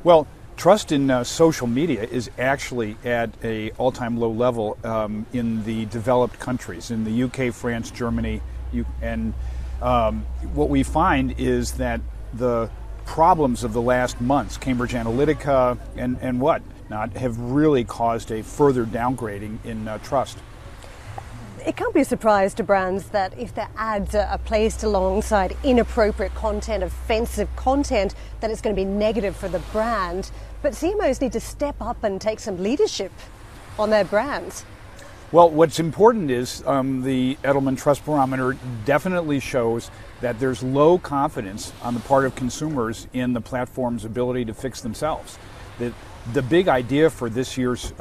Well, trust in social media is actually at an all-time low level in the developed countries, in the UK, France, Germany, and what we find is that the problems of the last months, Cambridge Analytica and whatnot, have really caused a further downgrading in trust. It can't be a surprise to brands that if their ads are placed alongside inappropriate content, offensive content, that it's going to be negative for the brand. But CMOs need to step up and take some leadership on their brands. Well, what's important is the Edelman Trust Barometer definitely shows that there's low confidence on the part of consumers in the platform's ability to fix themselves. The big idea for this year's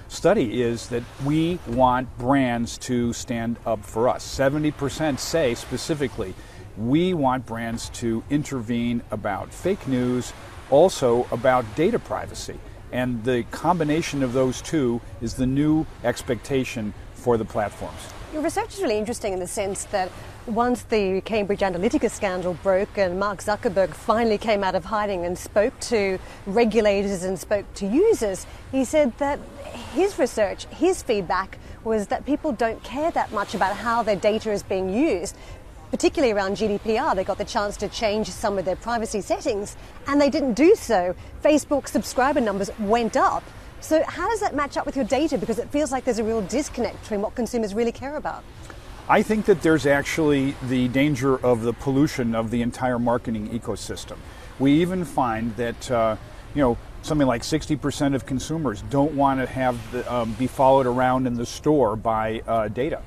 study is that we want brands to stand up for us. 70% say specifically we want brands to intervene about fake news, also about data privacy. And the combination of those two is the new expectation for the platforms. Your research is really interesting in the sense that once the Cambridge Analytica scandal broke and Mark Zuckerberg finally came out of hiding and spoke to regulators and spoke to users, he said that his research, his feedback was that people don't care that much about how their data is being used. Particularly around GDPR, they got the chance to change some of their privacy settings and they didn't do so. Facebook subscriber numbers went up. So how does that match up with your data? Because it feels like there's a real disconnect between what consumers really care about. I think that there's actually the danger of the pollution of the entire marketing ecosystem. We even find that something like 60% of consumers don't want to have be followed around in the store by data.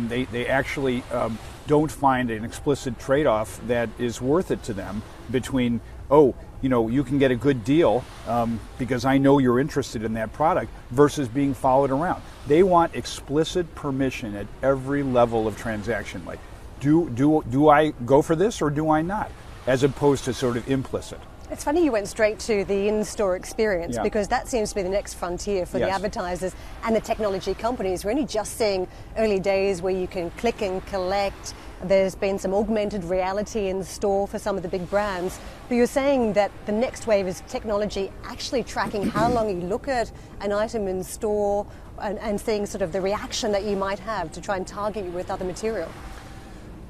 They actually don't find an explicit trade-off that is worth it to them between, you can get a good deal because I know you're interested in that product, versus being followed around. They want explicit permission at every level of transaction. Like, do I go for this or do I not? As opposed to sort of implicit. It's funny you went straight to the in-store experience, because that seems to be the next frontier for the advertisers and the technology companies. We're only just seeing early days where you can click and collect. There's been some augmented reality in store for some of the big brands. But you're saying that the next wave is technology actually tracking how long you look at an item in store and seeing sort of the reaction that you might have to try and target you with other material.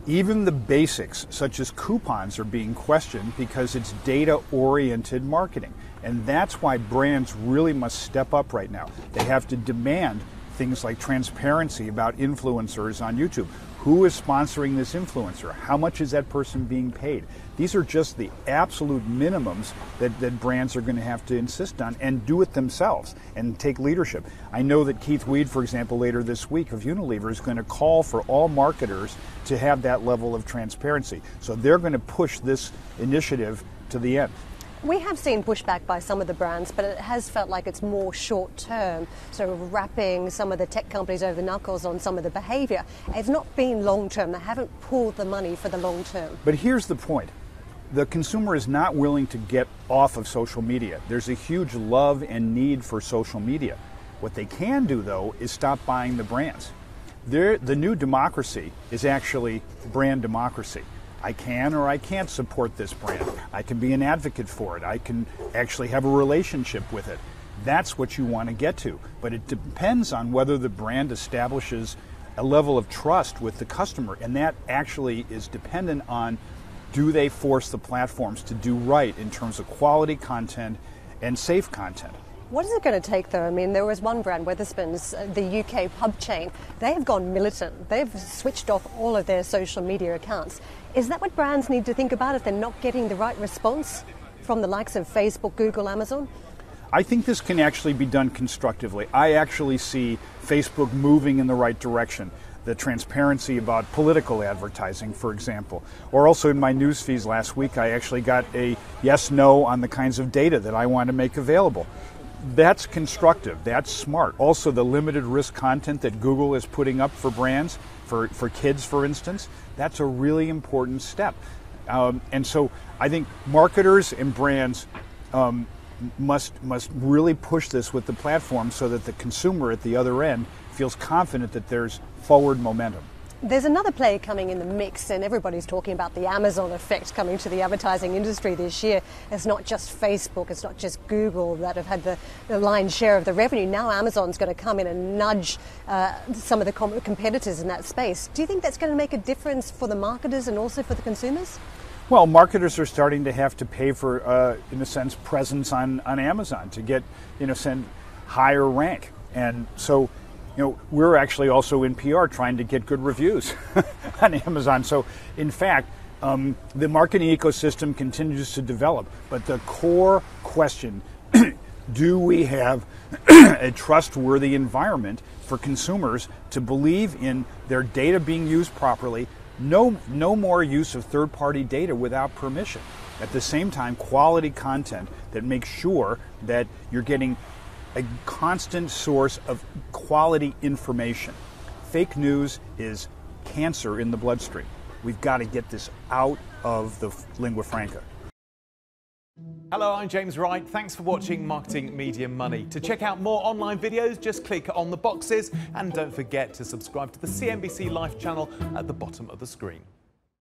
Even the basics, such as coupons, are being questioned because it's data-oriented marketing. And that's why brands really must step up right now. They have to demand things like transparency about influencers on YouTube. Who is sponsoring this influencer? How much is that person being paid? These are just the absolute minimums that brands are going to have to insist on and do it themselves and take leadership. I know that Keith Weed, for example, later this week of Unilever is going to call for all marketers to have that level of transparency. So they're going to push this initiative to the end. We have seen pushback by some of the brands, but it has felt like it's more short term, so wrapping some of the tech companies over the knuckles on some of the behavior. It's not been long term. They haven't pulled the money for the long term. But here's the point. The consumer is not willing to get off of social media. There's a huge love and need for social media. What they can do, though, is stop buying the brands. The new democracy is actually brand democracy. I can or I can't support this brand. I can be an advocate for it. I can actually have a relationship with it. That's what you want to get to. But it depends on whether the brand establishes a level of trust with the customer. And that actually is dependent on, do they force the platforms to do right in terms of quality content and safe content? What is it going to take, though? I mean, there was one brand, Wetherspoons, the UK pub chain. They have gone militant. They've switched off all of their social media accounts. Is that what brands need to think about if they're not getting the right response from the likes of Facebook, Google, Amazon? I think this can actually be done constructively. I actually see Facebook moving in the right direction. The transparency about political advertising, for example. Or also in my news feeds last week, I actually got a yes-no on the kinds of data that I want to make available. That's constructive. That's smart. Also, the limited risk content that Google is putting up for brands, for kids, for instance, that's a really important step. And so I think marketers and brands must really push this with the platform so that the consumer at the other end feels confident that there's forward momentum. There's another player coming in the mix, and everybody's talking about the Amazon effect coming to the advertising industry this year. It's not just Facebook, it's not just Google that have had the lion's share of the revenue. Now Amazon's going to come in and nudge some of the competitors in that space. Do you think that's going to make a difference for the marketers and also for the consumers? Well, marketers are starting to have to pay for, in a sense, presence on Amazon to get, higher rank. And so, we're actually also in PR trying to get good reviews on Amazon. So, in fact, the marketing ecosystem continues to develop. But the core question, do we have a trustworthy environment for consumers to believe in their data being used properly? No more use of third-party data without permission. At the same time, quality content that makes sure that you're getting a constant source of quality information. Fake news is cancer in the bloodstream. We've got to get this out of the lingua franca. Hello, I'm James Wright. Thanks for watching Marketing Media Money. To check out more online videos, just click on the boxes and don't forget to subscribe to the CNBC Live channel at the bottom of the screen.